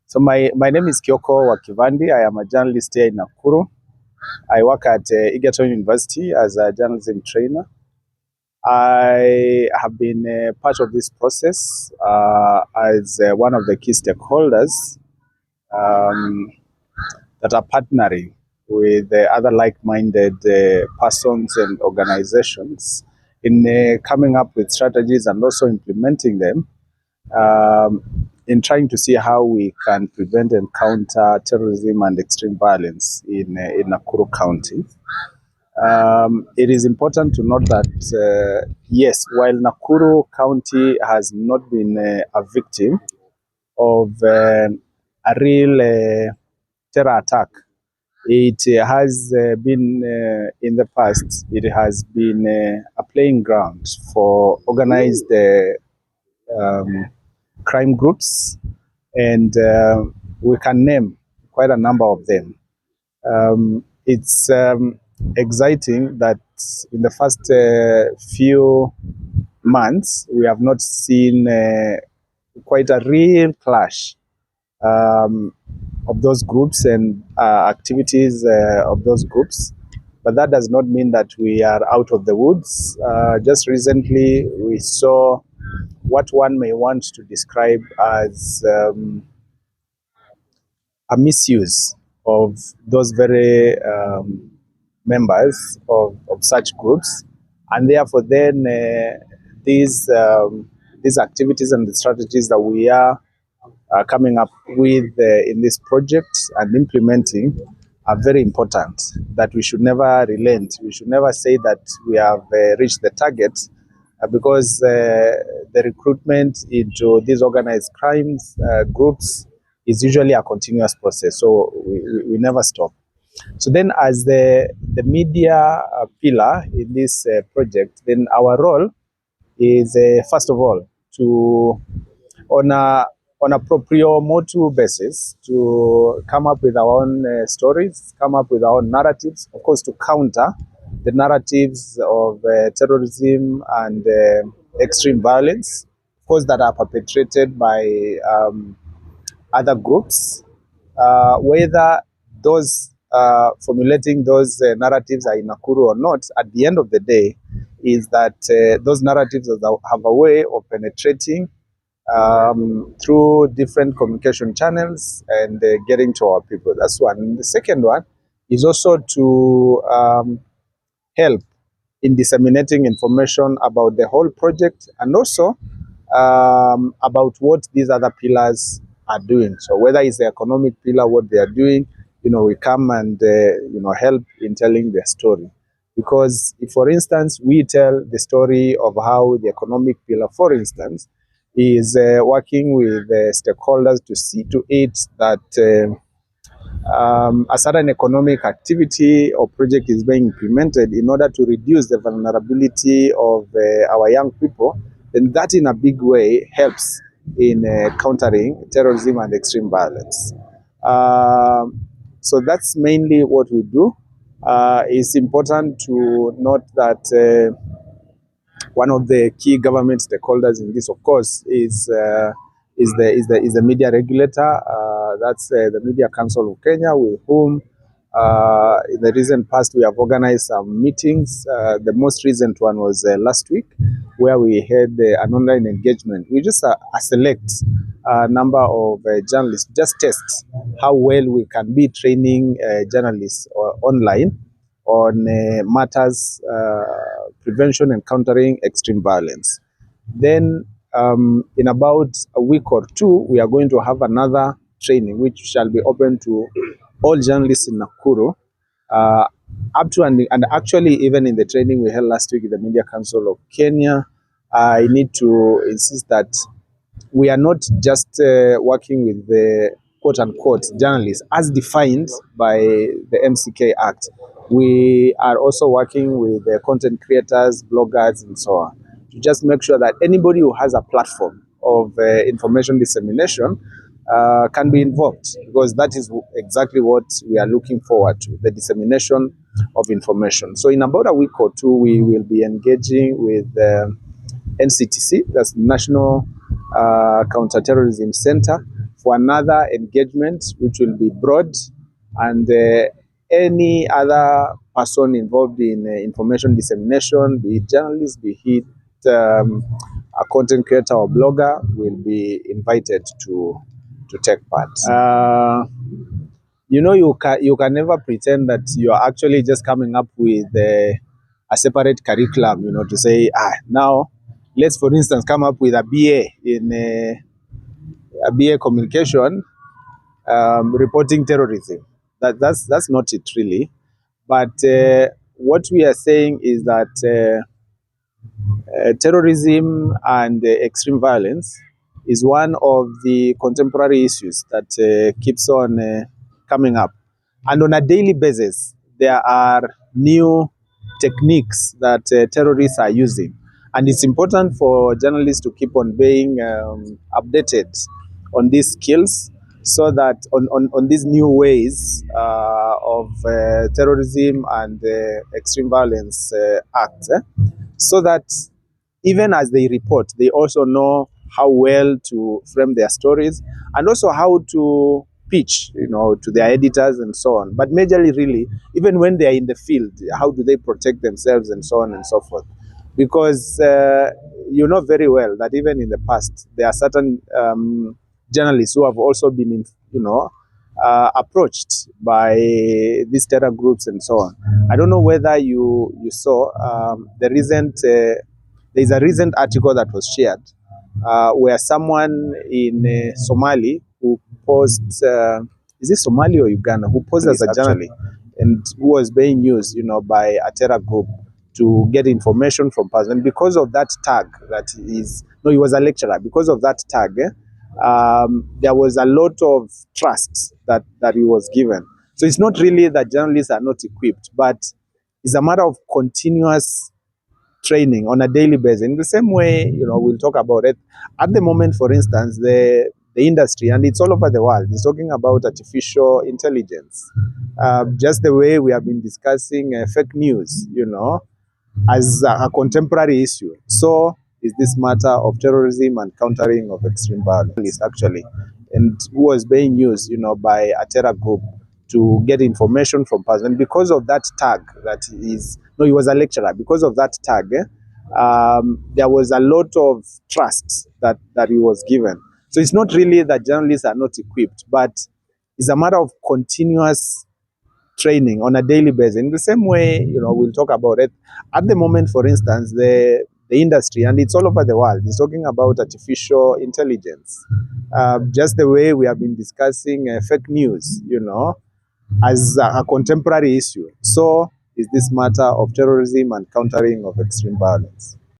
So my name is Kyoko Wakivandi. I am a journalist here in Nakuru. I work at Egerton University as a journalism trainer. I have been part of this process as one of the key stakeholders um, that are partnering with other like-minded persons and organizations in coming up with strategies and also implementing them in trying to see how we can prevent and counter terrorism and extreme violence in Nakuru County. It is important to note that, yes, while Nakuru County has not been a victim of a real terror attack, it has been in the past, it has been a playing ground for organized crime groups, and we can name quite a number of them. It's exciting that in the first few months, we have not seen quite a real clash of those groups and activities of those groups. But that does not mean that we are out of the woods. Just recently, we saw what one may want to describe as a misuse of those very members of such groups, and therefore then these activities and the strategies that we are coming up with in this project and implementing are very important, that we should never relent. We should never say that we have reached the target because the recruitment into these organized crimes groups is usually a continuous process, so we never stop. So then as the media pillar in this project, then our role is first of all to, on a proprio motu basis, to come up with our own stories, come up with our own narratives, of course to counter the narratives of terrorism and extreme violence, of course, that are perpetrated by other groups, whether those formulating those narratives are in Nakuru or not. At the end of the day, is that those narratives have a way of penetrating through different communication channels and getting to our people. That's one. And the second one is also to help in disseminating information about the whole project and also about what these other pillars are doing. So whether it's the economic pillar, what they are doing, we come and help in telling their story. Because if, for instance, we tell the story of how the economic pillar, for instance, is working with stakeholders to see to it that a certain economic activity or project is being implemented in order to reduce the vulnerability of our young people, then that in a big way helps in countering terrorism and extreme violence. So that's mainly what we do. It's important to note that one of the key government stakeholders in this, of course, is the media regulator. That's the Media Council of Kenya, with whom in the recent past we have organized some meetings. The most recent one was last week, where we had an online engagement. We just select a number of journalists, just test how well we can be training journalists online on matters prevention and countering extreme violence. Then in about a week or two, we are going to have another training which shall be open to all journalists in Nakuru. Up to and actually even in the training we held last week in the Media Council of Kenya, I need to insist that we are not just working with the quote-unquote journalists as defined by the MCK Act. We are also working with the content creators, bloggers, and so on, to just make sure that anybody who has a platform of information dissemination can be involved, because that is exactly what we are looking forward to, the dissemination of information. So in about a week or two, we will be engaging with NCTC, that's National Counterterrorism Center, for another engagement, which will be broad, and any other person involved in information dissemination, be it journalist, be it a content creator or blogger, will be invited to take part. You can never pretend that you are actually just coming up with a separate curriculum, to say, now let's, for instance, come up with a BA in a BA communication, reporting terrorism. That's not it really. But what we are saying is that terrorism and extreme violence is one of the contemporary issues that keeps on coming up. And on a daily basis, there are new techniques that terrorists are using. And it's important for journalists to keep on being updated on these skills, so that on these new ways of terrorism and extreme violence acts, so that even as they report, they also know how well to frame their stories, and also how to pitch, to their editors and so on. But majorly, really, even when they are in the field, how do they protect themselves and so on and so forth? Because you know very well that even in the past, there are certain journalists who have also been, approached by these terror groups and so on. I don't know whether you saw there's a recent article that was shared where someone in Somali who posed, is it Somali or Uganda, who posed as a journalist and who was being used, by a terror group to get information from person. And because of that tag, he was a lecturer. Because of that tag, there was a lot of trust that he was given. So it's not really that journalists are not equipped, but it's a matter of continuous training on a daily basis. In the same way, we'll talk about it. At the moment, for instance, the industry, and it's all over the world, is talking about artificial intelligence. Just the way we have been discussing fake news, as a contemporary issue. So is this matter of terrorism and countering of extreme violence, actually, and who was being used, by a terror group to get information from person. And because of that tag, he was a lecturer. Because of that tag, there was a lot of trust that he was given. So it's not really that journalists are not equipped, but it's a matter of continuous training on a daily basis. In the same way, we'll talk about it. At the moment, for instance, the industry, and it's all over the world, is talking about artificial intelligence. Just the way we have been discussing fake news, as a contemporary issue. So is this matter of terrorism and countering of extreme violence.